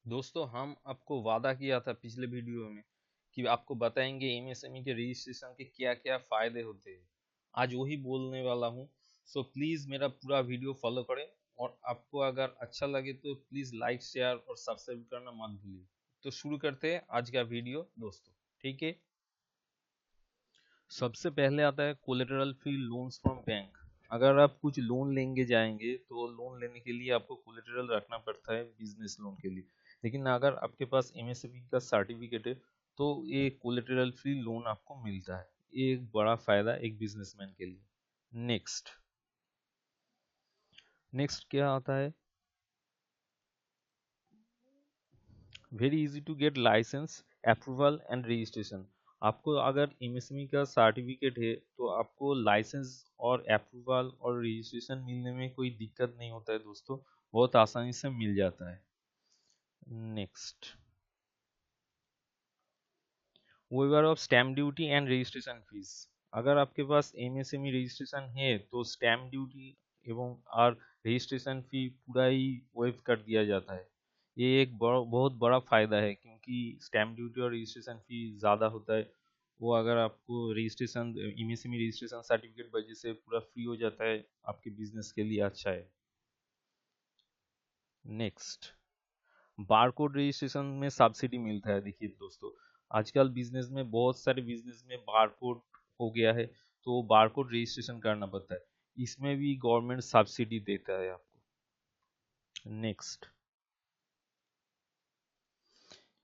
दोस्तों हम आपको वादा किया था पिछले वीडियो में कि आपको बताएंगे एमएसएमई के रजिस्ट्रेशन के क्या क्या फायदे होते हैं। आज वही बोलने वाला हूँ। सो प्लीज़ मेरा पूरा वीडियो फॉलो करें और आपको अगर अच्छा लगे तो प्लीज़ लाइक शेयर और सब्सक्राइब करना मत भूलिए। तो शुरू करते हैं आज का वीडियो दोस्तों। ठीक है, सबसे पहले आता है collateral free loans from bank. अगर आप कुछ लोन लेंगे जाएंगे तो लोन लेने के लिए आपको कोलेटरल रखना पड़ता है बिजनेस लोन के लिए। लेकिन अगर आपके पास एमएसएमई का सर्टिफिकेट है तो ये कोलेटरल फ्री लोन आपको मिलता है। ये एक बड़ा फायदा एक बिजनेसमैन के लिए। नेक्स्ट नेक्स्ट क्या आता है, very easy to get license approval and registration. आपको अगर एमएसएमई का सर्टिफिकेट है तो आपको लाइसेंस और अप्रूवल और रजिस्ट्रेशन मिलने में कोई दिक्कत नहीं होता है दोस्तों, बहुत आसानी से मिल जाता है। Next, waiver of stamp duty and registration fees. अगर आपके पास एमएसएमई रजिस्ट्रेशन है तो स्टैम्प ड्यूटी एवं और रजिस्ट्रेशन फी पूरा ही वेव कर दिया जाता है। ये एक बहुत बड़ा फायदा है क्योंकि स्टैम्प ड्यूटी और रजिस्ट्रेशन फी ज़्यादा होता है। वो अगर आपको रजिस्ट्रेशन एमएसएमई रजिस्ट्रेशन सर्टिफिकेट वजह से पूरा फ्री हो जाता है, आपके बिजनेस के लिए अच्छा है। नेक्स्ट, बारकोड रजिस्ट्रेशन में सब्सिडी मिलता है। देखिए दोस्तों, आजकल बिजनेस में बहुत सारे बिजनेस में बारकोड हो गया है तो बारकोड रजिस्ट्रेशन करना पड़ता है। इसमें भी गवर्नमेंट सब्सिडी देता है आपको। Next,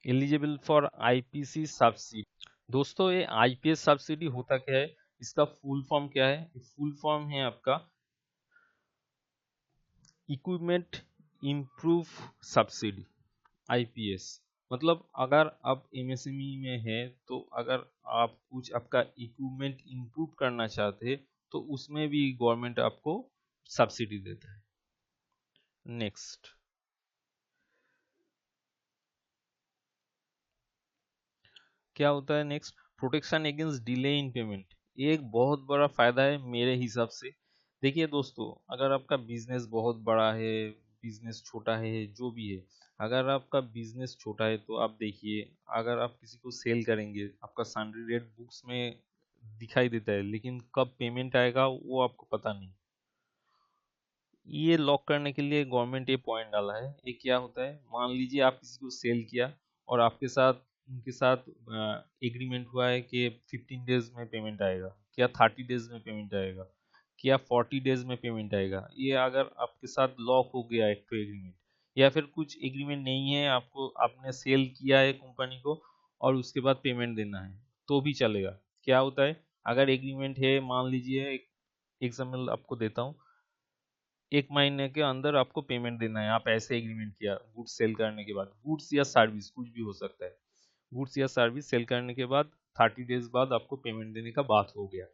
eligible for IPC subsidy. दोस्तों ये आईपीएस सब्सिडी होता क्या है, इसका फुल फॉर्म क्या है? फुल फॉर्म है आपका इक्विपमेंट इम्प्रूव सब्सिडी, आईपीएस। मतलब अगर आप एमएसएमई में है तो अगर आप कुछ आपका इक्विपमेंट इम्प्रूव करना चाहते हैं तो उसमें भी गवर्नमेंट आपको सब्सिडी देता है। नेक्स्ट, क्या होता है next, protection against delay in payment. ये एक बहुत बड़ा फायदा है मेरे हिसाब से। देखिए दोस्तों, अगर आपका बिजनेस बहुत बड़ा है, बिजनेस छोटा है, जो भी है, अगर आपका बिजनेस छोटा है तो आप देखिए, अगर आप किसी को सेल करेंगे आपका सैलरी रेट बुक्स में दिखाई देता है लेकिन कब पेमेंट आएगा वो आपको पता नहीं। ये लॉक करने के लिए गवर्नमेंट ये पॉइंट डाला है। ये क्या होता है, मान लीजिए आप किसी को सेल किया और आपके साथ उनके साथ एग्रीमेंट हुआ है कि 15 डेज में पेमेंट आएगा, क्या 30 डेज में पेमेंट आएगा, क्या 40 डेज में पेमेंट आएगा। ये अगर आपके साथ लॉक हो गया एक तो एग्रीमेंट, या फिर कुछ एग्रीमेंट नहीं है, आपको आपने सेल किया है कंपनी को और उसके बाद पेमेंट देना है तो भी चलेगा। क्या होता है, अगर एग्रीमेंट है, मान लीजिए एक एग्जाम्पल आपको देता हूँ, 1 महीने के अंदर आपको पेमेंट देना है, आप ऐसे एग्रीमेंट किया गुड्स सेल करने के बाद, गुड्स या सर्विस कुछ भी हो सकता है, गुड्स या सर्विस सेल करने के बाद 30 डेज बाद आपको पेमेंट देने का बात हो गया।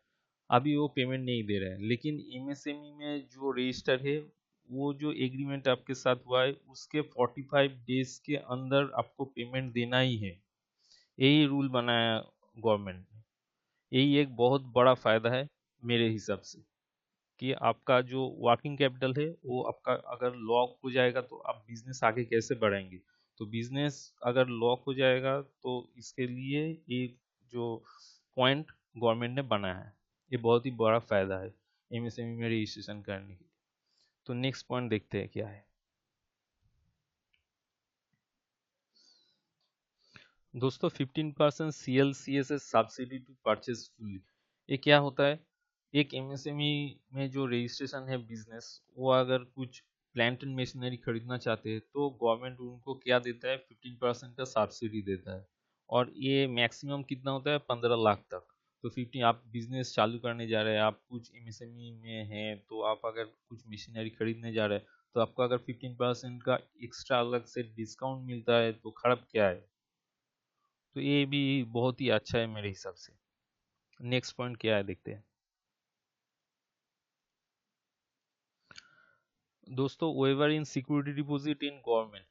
अभी वो पेमेंट नहीं दे रहा है लेकिन एमएसएमई में जो रजिस्टर है, वो जो एग्रीमेंट आपके साथ हुआ है उसके 45 डेज के अंदर आपको पेमेंट देना ही है। यही रूल बनाया गवर्नमेंट ने। यही एक बहुत बड़ा फायदा है मेरे हिसाब से, कि आपका जो वर्किंग कैपिटल है वो आपका अगर लॉक हो जाएगा तो आप बिजनेस आगे कैसे बढ़ाएंगे। तो बिजनेस अगर लॉक हो जाएगा तो इसके लिए एक जो पॉइंट गवर्नमेंट ने बनाया है, ये बहुत ही बड़ा फायदा है एमएसएमई में रजिस्ट्रेशन करने के लिए। तो नेक्स्ट पॉइंट देखते हैं क्या है। दोस्तों 15% CLCSS subsidy to purchase fully. ये क्या होता है, एक एमएसएमई में जो रजिस्ट्रेशन है बिजनेस, वो अगर कुछ प्लांट एंड मशीनरी खरीदना चाहते हैं तो गवर्नमेंट उनको क्या देता है, 15% का सब्सिडी देता है। और ये मैक्सिमम कितना होता है, 15 लाख तक। तो 15, आप बिजनेस चालू करने जा रहे हैं, आप कुछ एमएसएमई में हैं तो आप अगर कुछ मशीनरी खरीदने जा रहे हैं तो आपको अगर 15% का एक्स्ट्रा अलग से डिस्काउंट मिलता है तो खराब क्या है। तो ये भी बहुत ही अच्छा है मेरे हिसाब से। नेक्स्ट पॉइंट क्या है देखते हैं। दोस्तों waiver in security deposit in government.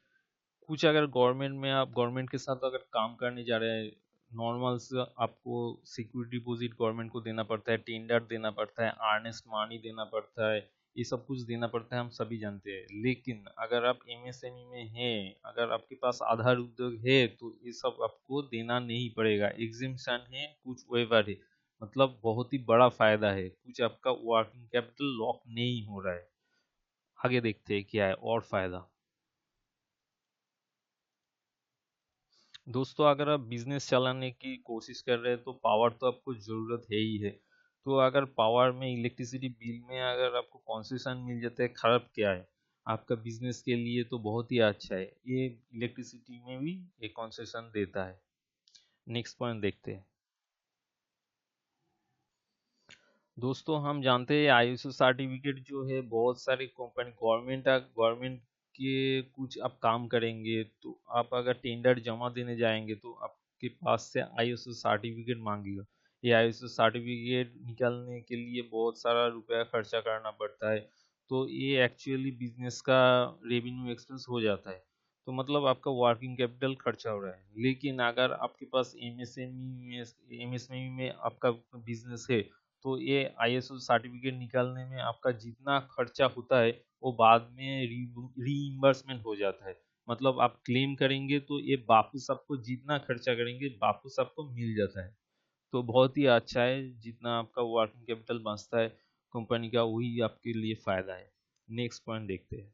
कुछ अगर गवर्नमेंट में आप गवर्नमेंट के साथ अगर काम करने जा रहे हैं, नॉर्मल से आपको सिक्योरिटी डिपॉजिट गवर्नमेंट को देना पड़ता है, टेंडर देना पड़ता है, अर्नेस्ट मनी देना पड़ता है, ये सब कुछ देना पड़ता है, हम सभी जानते हैं। लेकिन अगर आप एमएसएमई में हैं, अगर आपके पास आधार उद्योग है, तो ये सब आपको देना नहीं पड़ेगा। एग्जिम्पशन है, कुछ वेवर है, मतलब बहुत ही बड़ा फायदा है, कुछ आपका वर्किंग कैपिटल लॉक नहीं हो रहा है। आगे देखते हैं क्या है और फायदा। दोस्तों, अगर आप बिजनेस चलाने की कोशिश कर रहे हैं तो पावर तो आपको ज़रूरत है ही है। तो अगर पावर में, इलेक्ट्रिसिटी बिल में अगर आपको कंसेशन मिल जाता है, खराब क्या है, आपका बिजनेस के लिए तो बहुत ही अच्छा है। ये इलेक्ट्रिसिटी में भी एक कंसेशन देता है। नेक्स्ट पॉइंट देखते हैं। दोस्तों, हम जानते हैं आईएसओ सर्टिफिकेट जो है, बहुत सारी कंपनी, गवर्नमेंट के कुछ आप काम करेंगे तो आप अगर टेंडर जमा देने जाएंगे तो आपके पास से आईएसओ सर्टिफिकेट मांगेगा। ये आईएसओ सर्टिफिकेट निकालने के लिए बहुत सारा रुपया खर्चा करना पड़ता है। तो ये एक्चुअली बिजनेस का रेवेन्यू एक्सपेंस हो जाता है। तो मतलब आपका वर्किंग कैपिटल खर्चा हो रहा है। लेकिन अगर आपके पास एमएसएमई में आपका बिजनेस है, तो ये आईएसओ सर्टिफिकेट निकालने में आपका जितना खर्चा होता है वो बाद में रीइंबर्समेंट हो जाता है। मतलब आप क्लेम करेंगे तो ये वापस आपको, जितना खर्चा करेंगे वापस आपको मिल जाता है। तो बहुत ही अच्छा है, जितना आपका वर्किंग कैपिटल बचता है कंपनी का, वही आपके लिए फायदा है। नेक्स्ट पॉइंट देखते हैं।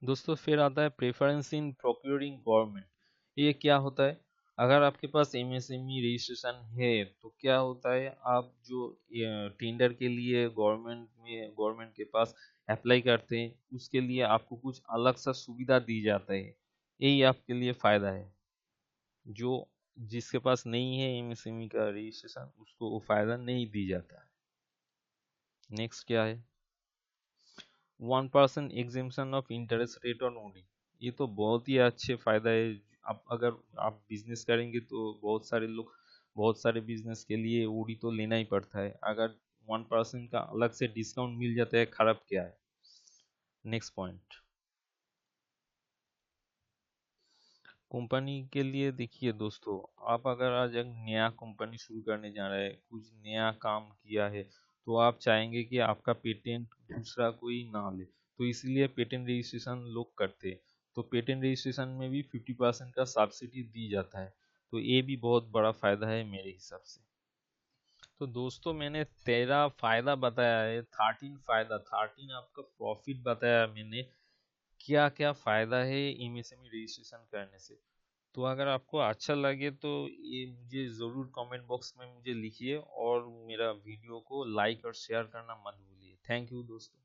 दोस्तों, फिर आता है प्रेफरेंस इन प्रोक्योरिंग गवर्नमेंट। ये क्या होता है? अगर आपके पास एमएसएमई रजिस्ट्रेशन है तो क्या होता है, आप जो टेंडर के लिए गवर्नमेंट के पास अप्लाई करते हैं, उसके लिए आपको कुछ अलग सा सुविधा दी जाता है। यही आपके लिए फायदा है। जो जिसके पास नहीं है एमएसएमई का रजिस्ट्रेशन, उसको वो फायदा नहीं दी जाता है। नेक्स्ट क्या है? 1% exemption of interest rate on OD. ये तो बहुत ही अच्छे फायदा है। अगर आप बिजनेस करेंगे तो बहुत सारे बिजनेस के लिए ओडी तो लेना ही पड़ता है। अगर 1% का अलग से डिस्काउंट मिल जाता है, खराब क्या है? Next point. कंपनी के लिए देखिए दोस्तों, आप अगर आज एक नया कंपनी शुरू करने जा रहे हैं, कुछ नया काम किया है, तो आप चाहेंगे कि आपका पेटेंट दूसरा कोई ना ले। तो इसलिए पेटेंट रजिस्ट्रेशन लोग करते हैं। तो पेटेंट रजिस्ट्रेशन में भी 50% का सब्सिडी दी जाता है। तो ये भी बहुत बड़ा फायदा है मेरे हिसाब से। तो दोस्तों, मैंने 13 फायदा बताया है, 13 आपका प्रॉफिट बताया मैंने। क्या क्या फायदा है एमएसएमई रजिस्ट्रेशन करने से। तो अगर आपको अच्छा लगे तो ये मुझे ज़रूर कमेंट बॉक्स में मुझे लिखिए, और मेरा वीडियो को लाइक और शेयर करना मत भूलिए। थैंक यू दोस्तों।